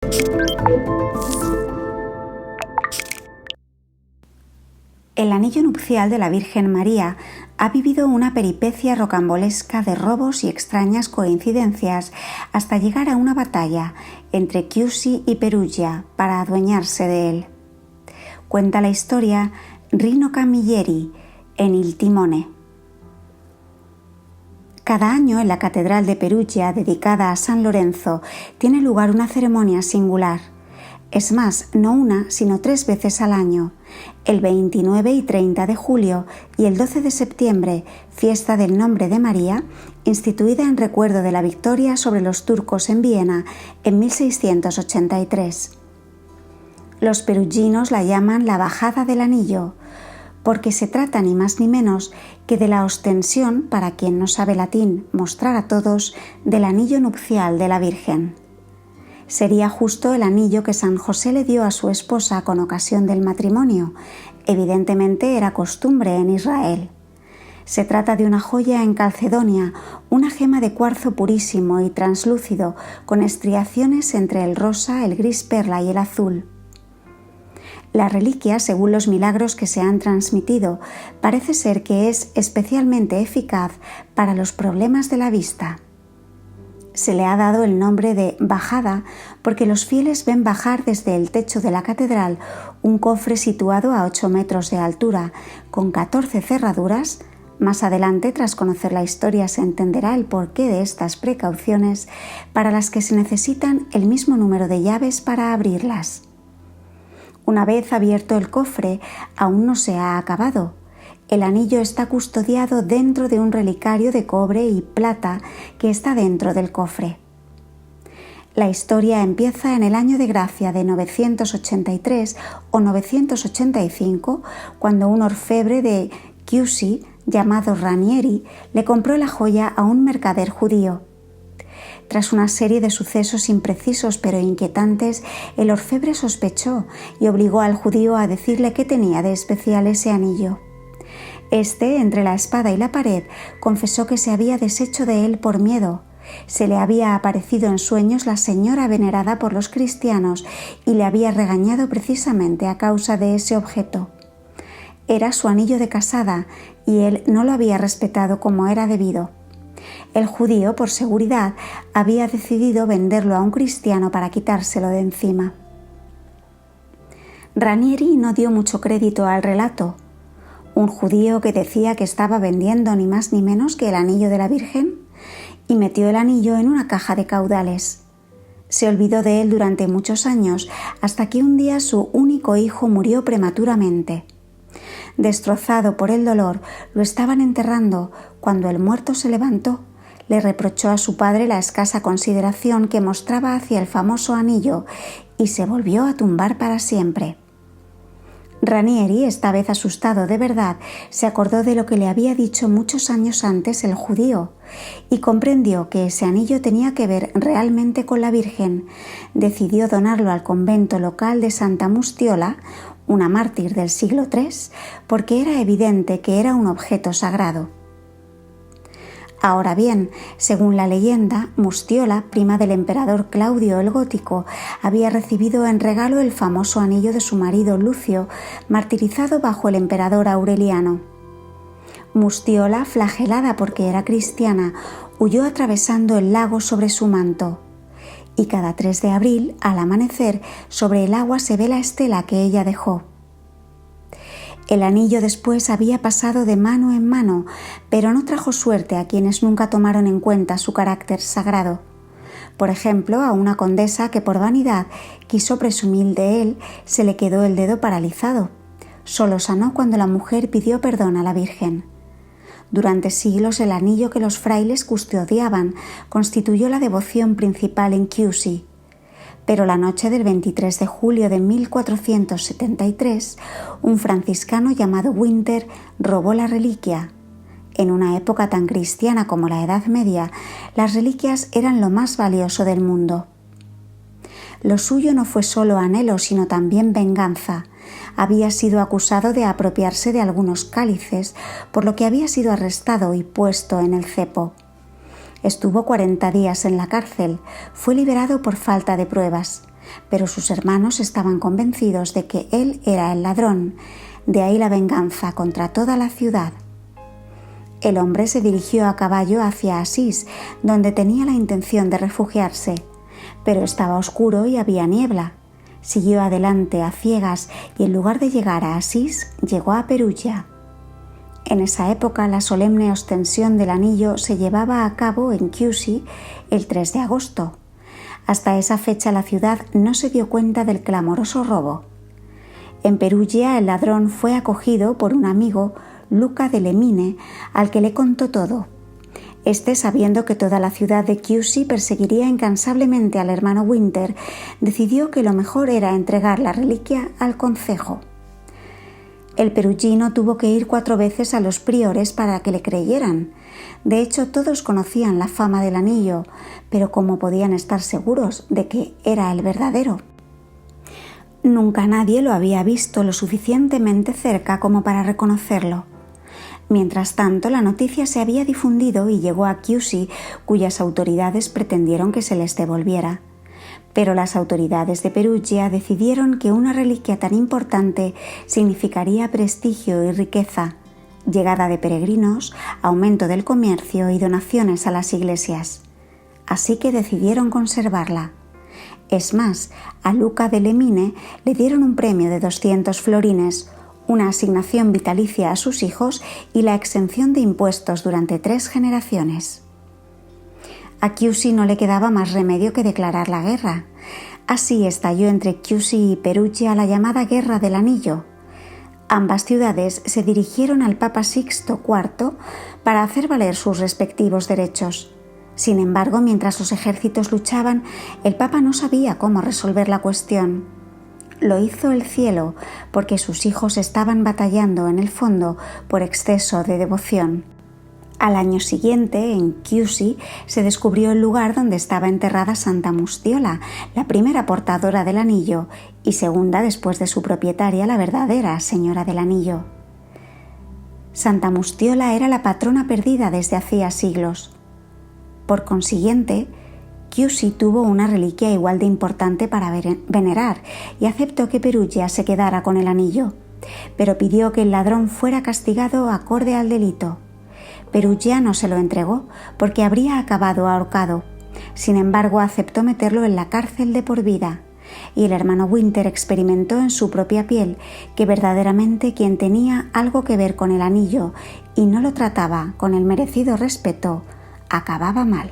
El anillo nupcial de la Virgen María ha vivido una peripecia rocambolesca de robos y extrañas coincidencias hasta llegar a una batalla entre Chiusi y Perugia para adueñarse de él. Cuenta la historia Rino Camilleri en Il Timone. Cada año en la Catedral de Perugia, dedicada a San Lorenzo, tiene lugar una ceremonia singular. Es más, no una, sino 3 veces al año, el 29 y 30 de julio y el 12 de septiembre, fiesta del Nombre de María, instituida en recuerdo de la victoria sobre los turcos en Viena en 1683. Los peruginos la llaman la Bajada del Anillo, porque se trata ni más ni menos que de la ostensión, para quien no sabe latín, mostrar a todos, del anillo nupcial de la Virgen. Sería justo el anillo que San José le dio a su esposa con ocasión del matrimonio. Evidentemente era costumbre en Israel. Se trata de una joya en calcedonia, una gema de cuarzo purísimo y translúcido, con estriaciones entre el rosa, el gris perla y el azul. La reliquia, según los milagros que se han transmitido, parece ser que es especialmente eficaz para los problemas de la vista. Se le ha dado el nombre de bajada porque los fieles ven bajar desde el techo de la catedral un cofre situado a 8 metros de altura, con 14 cerraduras. Más adelante, tras conocer la historia, se entenderá el porqué de estas precauciones, para las que se necesitan el mismo número de llaves para abrirlas. Una vez abierto el cofre, aún no se ha acabado. El anillo está custodiado dentro de un relicario de cobre y plata que está dentro del cofre. La historia empieza en el año de gracia de 983 o 985, cuando un orfebre de Chiusi, llamado Ranieri, le compró la joya a un mercader judío. Tras una serie de sucesos imprecisos pero inquietantes, el orfebre sospechó y obligó al judío a decirle qué tenía de especial ese anillo. Este, entre la espada y la pared, confesó que se había deshecho de él por miedo. Se le había aparecido en sueños la señora venerada por los cristianos y le había regañado precisamente a causa de ese objeto. Era su anillo de casada y él no lo había respetado como era debido. El judío, por seguridad, había decidido venderlo a un cristiano para quitárselo de encima. Ranieri no dio mucho crédito al relato. Un judío que decía que estaba vendiendo ni más ni menos que el anillo de la Virgen, y metió el anillo en una caja de caudales. Se olvidó de él durante muchos años, hasta que un día su único hijo murió prematuramente. Destrozado por el dolor, lo estaban enterrando cuando el muerto se levantó. Le reprochó a su padre la escasa consideración que mostraba hacia el famoso anillo y se volvió a tumbar para siempre. Ranieri, esta vez asustado de verdad, se acordó de lo que le había dicho muchos años antes el judío y comprendió que ese anillo tenía que ver realmente con la Virgen. Decidió donarlo al convento local de Santa Mustiola, una mártir del siglo III, porque era evidente que era un objeto sagrado. Ahora bien, según la leyenda, Mustiola, prima del emperador Claudio el Gótico, había recibido en regalo el famoso anillo de su marido Lucio, martirizado bajo el emperador Aureliano. Mustiola, flagelada porque era cristiana, huyó atravesando el lago sobre su manto. Y cada 3 de abril, al amanecer, sobre el agua se ve la estela que ella dejó. El anillo después había pasado de mano en mano, pero no trajo suerte a quienes nunca tomaron en cuenta su carácter sagrado. Por ejemplo, a una condesa que por vanidad quiso presumir de él, se le quedó el dedo paralizado. Solo sanó cuando la mujer pidió perdón a la Virgen. Durante siglos el anillo que los frailes custodiaban constituyó la devoción principal en Chiusi. Pero la noche del 23 de julio de 1473, un franciscano llamado Winter robó la reliquia. En una época tan cristiana como la Edad Media, las reliquias eran lo más valioso del mundo. Lo suyo no fue solo anhelo, sino también venganza. Había sido acusado de apropiarse de algunos cálices, por lo que había sido arrestado y puesto en el cepo. Estuvo 40 días en la cárcel, fue liberado por falta de pruebas. pero sus hermanos estaban convencidos de que él era el ladrón, de ahí la venganza contra toda la ciudad. El hombre se dirigió a caballo hacia Asís, donde tenía la intención de refugiarse, pero estaba oscuro y había niebla. Siguió adelante a ciegas y en lugar de llegar a Asís, llegó a Perugia. En esa época la solemne ostensión del anillo se llevaba a cabo en Chiusi el 3 de agosto. Hasta esa fecha la ciudad no se dio cuenta del clamoroso robo. En Perugia el ladrón fue acogido por un amigo, Luca de Lemine, al que le contó todo. Este, sabiendo que toda la ciudad de Chiusi perseguiría incansablemente al hermano Winter, decidió que lo mejor era entregar la reliquia al concejo. El perugino tuvo que ir 4 veces a los priores para que le creyeran. De hecho, todos conocían la fama del anillo, pero ¿cómo podían estar seguros de que era el verdadero? Nunca nadie lo había visto lo suficientemente cerca como para reconocerlo. Mientras tanto, la noticia se había difundido y llegó a Chiusi, cuyas autoridades pretendieron que se les devolviera. Pero las autoridades de Perugia decidieron que una reliquia tan importante significaría prestigio y riqueza, llegada de peregrinos, aumento del comercio y donaciones a las iglesias. Así que decidieron conservarla. Es más, a Luca de Lemine le dieron un premio de 200 florines, una asignación vitalicia a sus hijos y la exención de impuestos durante 3 generaciones. A Chiusi no le quedaba más remedio que declarar la guerra. Así estalló entre Chiusi y Perugia la llamada Guerra del Anillo. Ambas ciudades se dirigieron al Papa Sixto IV para hacer valer sus respectivos derechos. Sin embargo, mientras los ejércitos luchaban, el Papa no sabía cómo resolver la cuestión. Lo hizo el cielo, porque sus hijos estaban batallando en el fondo por exceso de devoción. Al año siguiente, en Chiusi, se descubrió el lugar donde estaba enterrada Santa Mustiola, la primera portadora del anillo y segunda después de su propietaria, la verdadera señora del anillo. Santa Mustiola era la patrona perdida desde hacía siglos. Por consiguiente, Chiusi tuvo una reliquia igual de importante para venerar y aceptó que Perugia se quedara con el anillo, pero pidió que el ladrón fuera castigado acorde al delito. Perugia no se lo entregó porque habría acabado ahorcado. Sin embargo, aceptó meterlo en la cárcel de por vida, y el hermano Winter experimentó en su propia piel que verdaderamente quien tenía algo que ver con el anillo y no lo trataba con el merecido respeto, acababa mal.